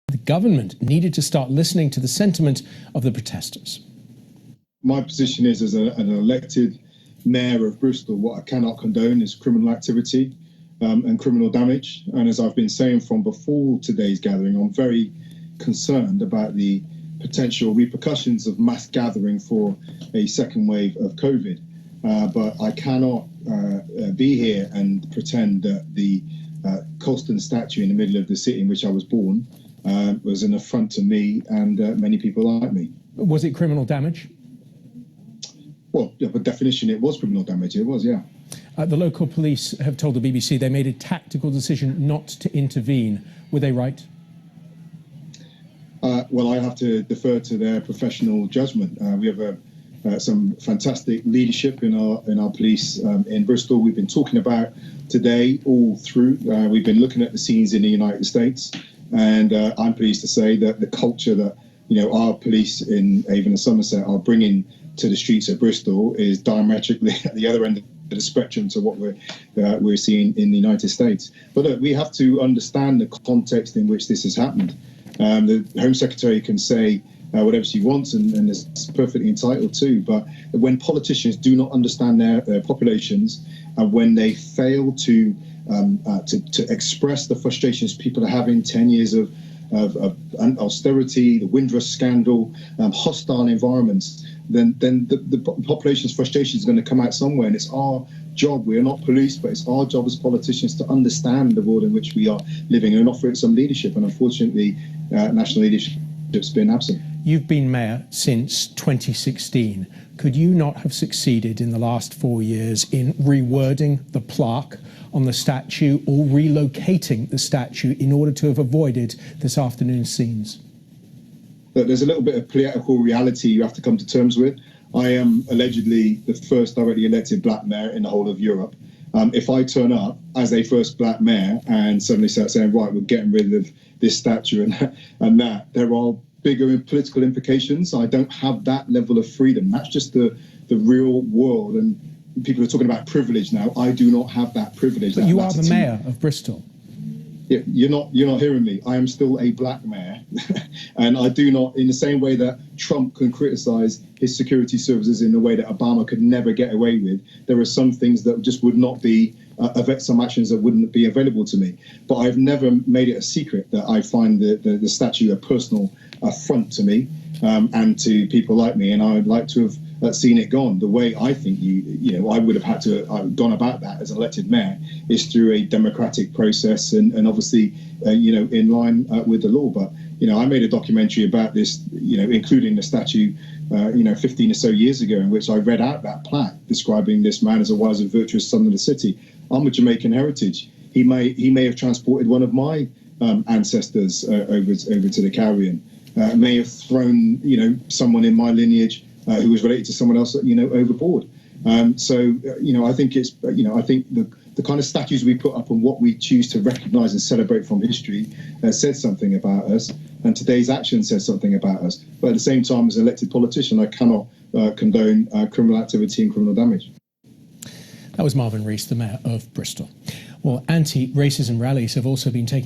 The government needed to start listening to the sentiment of the protesters. My position is, as an elected mayor of Bristol, what I cannot condone is criminal activity and criminal damage. And as I've been saying from before today's gathering, I'm very concerned about the potential repercussions of mass gathering for a second wave of COVID. But I cannot be here and pretend that the Colston statue in the middle of the city in which I was born was an affront to me and many people like me. Was it criminal damage? Well, by definition, it was criminal damage. It was, yeah. The local police have told the BBC they made a tactical decision not to intervene. Were they right? Well, I have to defer to their professional judgment. We have some fantastic leadership in our police in Bristol. We've been talking about today all through. We've been looking at the scenes in the United States, and I'm pleased to say that the culture that our police in Avon and Somerset are bringing to the streets of Bristol is diametrically at the other end of the spectrum to what we're seeing in the United States. But look, we have to understand the context in which this has happened. The Home Secretary can say whatever she wants and is perfectly entitled to, but when politicians do not understand their populations and when they fail to express the frustrations people are having, 10 years of austerity, the Windrush scandal, hostile environments, then the population's frustration is going to come out somewhere. And it's our job, we are not police, but it's our job as politicians to understand the world in which we are living and offer it some leadership. And unfortunately, national leadership's been absent. You've been mayor since 2016. Could you not have succeeded in the last 4 years in rewording the plaque on the statue or relocating the statue in order to have avoided this afternoon's scenes? But there's a little bit of political reality you have to come to terms with. I am allegedly the first directly elected black mayor in the whole of Europe. If I turn up as a first black mayor and suddenly start saying, right, we're getting rid of this statue and that, there are bigger political implications. I don't have that level of freedom. That's just the real world. And people are talking about privilege now. I do not have that privilege. But you are the mayor of Bristol. Yeah, you're not hearing me. I am still a black mayor, and I do not, in the same way that Trump can criticize his security services in a way that Obama could never get away with. There are some things that just would not be some actions that wouldn't be available to me. But I've never made it a secret that I find the statue a personal affront to me and to people like me, and I would like to have seen it gone. The way I think I would have had to have gone about that as an elected mayor is through a democratic process and obviously in line with the law. But I made a documentary about this, including the statue 15 or so years ago, in which I read out that plaque describing this man as a wise and virtuous son of the city. I'm of Jamaican heritage. He may have transported one of my ancestors over to the Caribbean. May have thrown someone in my lineage who was related to someone else overboard. So I think it's I think the kind of statues we put up and what we choose to recognise and celebrate from history says something about us, and today's action says something about us. But at the same time, as an elected politician, I cannot condone criminal activity and criminal damage. That was Marvin Rees, the mayor of Bristol. Well, anti-racism rallies have also been taking